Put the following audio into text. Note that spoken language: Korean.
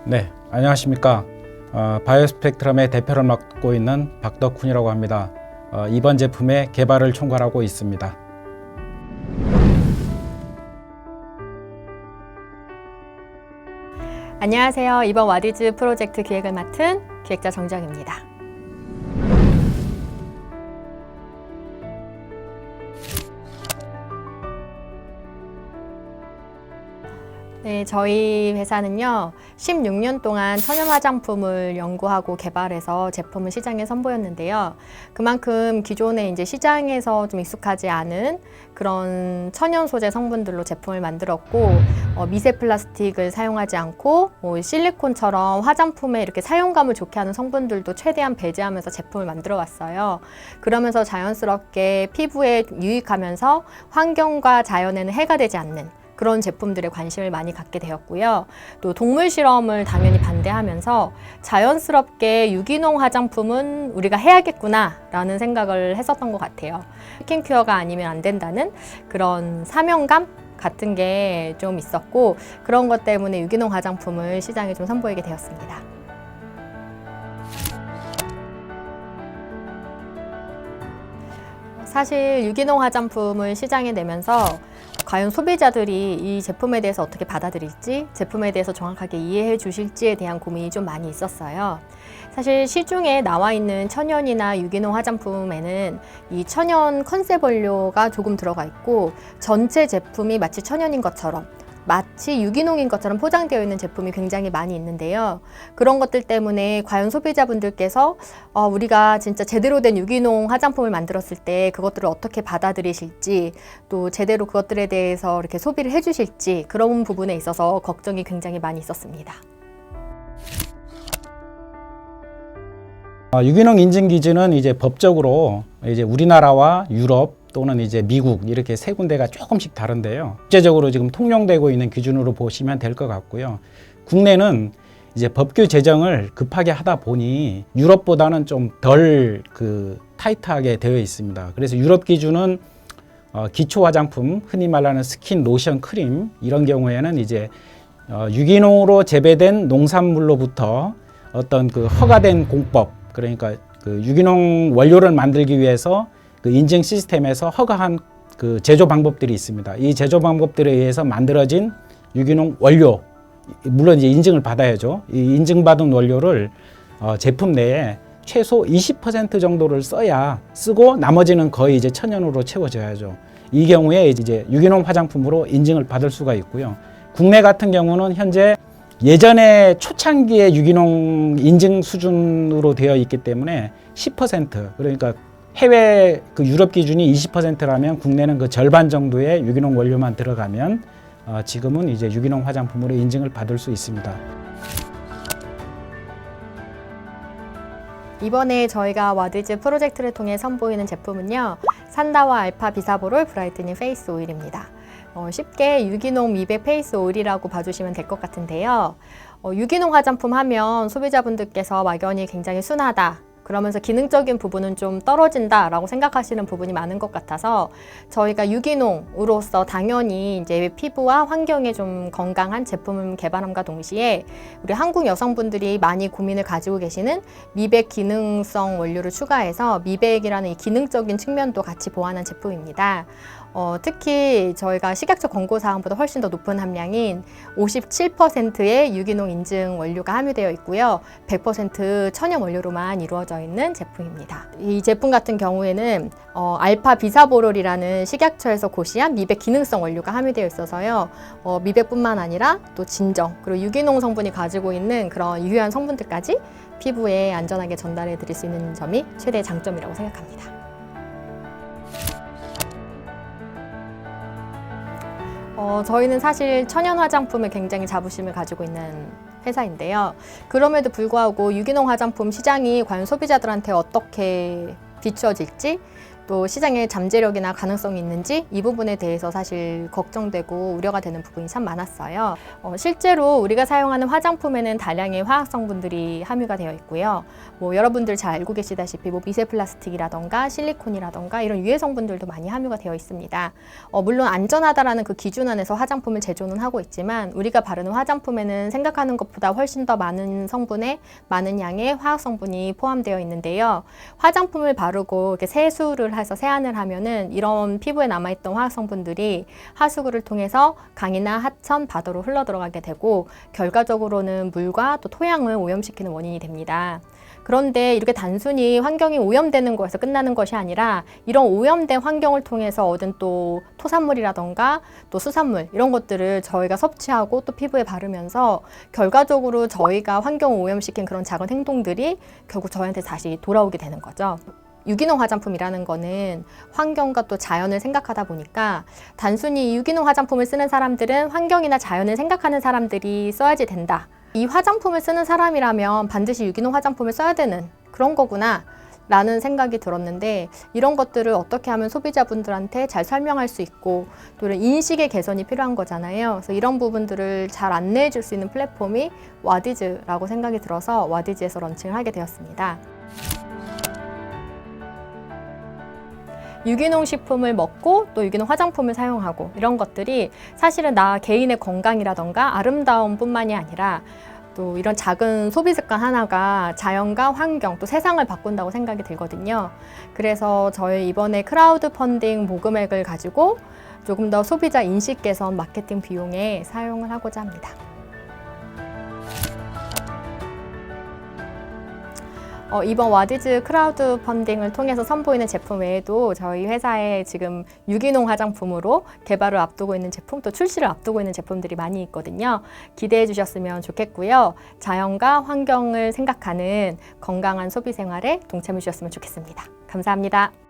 네, 안녕하십니까. 바이오스펙트럼의 대표를 맡고 있는 박덕훈이라고 합니다. 이번 제품의 개발을 총괄하고 있습니다. 안녕하세요. 이번 와디즈 프로젝트 기획을 맡은 기획자 정정입니다. 네, 저희 회사는요, 16년 동안 천연 화장품을 연구하고 개발해서 제품을 시장에 선보였는데요. 그만큼 기존에 이제 시장에서 좀 익숙하지 않은 그런 천연 소재 성분들로 제품을 만들었고, 미세 플라스틱을 사용하지 않고, 실리콘처럼 화장품에 이렇게 사용감을 좋게 하는 성분들도 최대한 배제하면서 제품을 만들어 왔어요. 그러면서 자연스럽게 피부에 유익하면서 환경과 자연에는 해가 되지 않는 그런 제품들에 관심을 많이 갖게 되었고요. 또 동물 실험을 당연히 반대하면서 자연스럽게 유기농 화장품은 우리가 해야겠구나 라는 생각을 했었던 것 같아요. 스킨케어가 아니면 안 된다는 그런 사명감 같은 게 좀 있었고, 그런 것 때문에 유기농 화장품을 시장에 좀 선보이게 되었습니다. 사실 유기농 화장품을 시장에 내면서 과연 소비자들이 이 제품에 대해서 어떻게 받아들일지, 제품에 대해서 정확하게 이해해 주실지에 대한 고민이 좀 많이 있었어요. 사실 시중에 나와 있는 천연이나 유기농 화장품에는 이 천연 컨셉 원료가 조금 들어가 있고, 전체 제품이 마치 천연인 것처럼, 마치 유기농인 것처럼 포장되어 있는 제품이 굉장히 많이 있는데요. 그런 것들 때문에 과연 소비자분들께서 우리가 진짜 제대로 된 유기농 화장품을 만들었을 때 그것들을 어떻게 받아들이실지, 또 제대로 그것들에 대해서 이렇게 소비를 해주실지, 그런 부분에 있어서 걱정이 굉장히 많이 있었습니다. 유기농 인증 기준은 이제 법적으로 이제 우리나라와 유럽 또는 이제 미국 이렇게 세 군데가 조금씩 다른데요. 국제적으로 지금 통용되고 있는 기준으로 보시면 될 것 같고요. 국내는 이제 법규 제정을 급하게 하다 보니 유럽보다는 좀 덜 타이트하게 되어 있습니다. 그래서 유럽 기준은 기초 화장품, 흔히 말하는 스킨, 로션, 크림 이런 경우에는 이제 유기농으로 재배된 농산물로부터 어떤 허가된 공법, 그러니까 유기농 원료를 만들기 위해서 인증 시스템에서 허가한 제조 방법들이 있습니다. 이 제조 방법들에 의해서 만들어진 유기농 원료, 물론 이제 인증을 받아야죠. 이 인증받은 원료를 제품 내에 최소 20% 정도를 쓰고 나머지는 거의 이제 천연으로 채워져야죠. 이 경우에 이제 유기농 화장품으로 인증을 받을 수가 있고요. 국내 같은 경우는 현재 예전에 초창기의 유기농 인증 수준으로 되어 있기 때문에 10%, 그러니까 해외 유럽 기준이 20%라면 국내는 절반 정도의 유기농 원료만 들어가면 지금은 이제 유기농 화장품으로 인증을 받을 수 있습니다. 이번에 저희가 와디즈 프로젝트를 통해 선보이는 제품은요, 산다와 알파 비사보롤 브라이트닝 페이스 오일입니다. 쉽게 유기농 미백 페이스 오일이라고 봐주시면 될 것 같은데요. 유기농 화장품 하면 소비자분들께서 막연히 굉장히 순하다, 그러면서 기능적인 부분은 좀 떨어진다라고 생각하시는 부분이 많은 것 같아서 저희가 유기농으로서 당연히 이제 피부와 환경에 좀 건강한 제품을 개발함과 동시에 우리 한국 여성분들이 많이 고민을 가지고 계시는 미백 기능성 원료를 추가해서 미백이라는 이 기능적인 측면도 같이 보완한 제품입니다. 특히 저희가 식약처 권고사항보다 훨씬 더 높은 함량인 57%의 유기농 인증 원료가 함유되어 있고요. 100% 천연 원료로만 이루어져 있는 제품입니다. 이 제품 같은 경우에는 알파 비사보롤이라는 식약처에서 고시한 미백 기능성 원료가 함유되어 있어서요. 미백뿐만 아니라 또 진정, 그리고 유기농 성분이 가지고 있는 그런 유효한 성분들까지 피부에 안전하게 전달해 드릴 수 있는 점이 최대의 장점이라고 생각합니다. 저희는 사실 천연 화장품에 굉장히 자부심을 가지고 있는 회사인데요. 그럼에도 불구하고 유기농 화장품 시장이 과연 소비자들한테 어떻게 비추어질지, 또 시장에 잠재력이나 가능성이 있는지 이 부분에 대해서 사실 걱정되고 우려가 되는 부분이 참 많았어요. 실제로 우리가 사용하는 화장품에는 다량의 화학 성분들이 함유가 되어 있고요. 여러분들 잘 알고 계시다시피 미세 플라스틱이라던가 실리콘이라던가 이런 유해 성분들도 많이 함유가 되어 있습니다. 물론 안전하다라는 그 기준 안에서 화장품을 제조는 하고 있지만 우리가 바르는 화장품에는 생각하는 것보다 훨씬 더 많은 성분의 많은 양의 화학 성분이 포함되어 있는데요. 화장품을 바르고 이렇게 세수를 해서 세안을 하면은 이런 피부에 남아있던 화학 성분들이 하수구를 통해서 강이나 하천, 바다로 흘러 들어가게 되고 결과적으로는 물과 또 토양을 오염시키는 원인이 됩니다. 그런데 이렇게 단순히 환경이 오염되는 것에서 끝나는 것이 아니라 이런 오염된 환경을 통해서 얻은 또 토산물이라던가 또 수산물 이런 것들을 저희가 섭취하고 또 피부에 바르면서 결과적으로 저희가 환경을 오염시킨 그런 작은 행동들이 결국 저희한테 다시 돌아오게 되는 거죠. 유기농 화장품이라는 거는 환경과 또 자연을 생각하다 보니까 단순히 유기농 화장품을 쓰는 사람들은 환경이나 자연을 생각하는 사람들이 써야지 된다. 이 화장품을 쓰는 사람이라면 반드시 유기농 화장품을 써야 되는 그런 거구나 라는 생각이 들었는데 이런 것들을 어떻게 하면 소비자분들한테 잘 설명할 수 있고 또 이런 인식의 개선이 필요한 거잖아요. 그래서 이런 부분들을 잘 안내해 줄 수 있는 플랫폼이 와디즈라고 생각이 들어서 와디즈에서 런칭을 하게 되었습니다. 유기농 식품을 먹고 또 유기농 화장품을 사용하고 이런 것들이 사실은 나 개인의 건강이라던가 아름다움뿐만이 아니라 또 이런 작은 소비 습관 하나가 자연과 환경 또 세상을 바꾼다고 생각이 들거든요. 그래서 저희 이번에 크라우드 펀딩 모금액을 가지고 조금 더 소비자 인식 개선 마케팅 비용에 사용을 하고자 합니다. 이번 와디즈 크라우드 펀딩을 통해서 선보이는 제품 외에도 저희 회사에 지금 유기농 화장품으로 개발을 앞두고 있는 제품, 또 출시를 앞두고 있는 제품들이 많이 있거든요. 기대해 주셨으면 좋겠고요. 자연과 환경을 생각하는 건강한 소비 생활에 동참해 주셨으면 좋겠습니다. 감사합니다.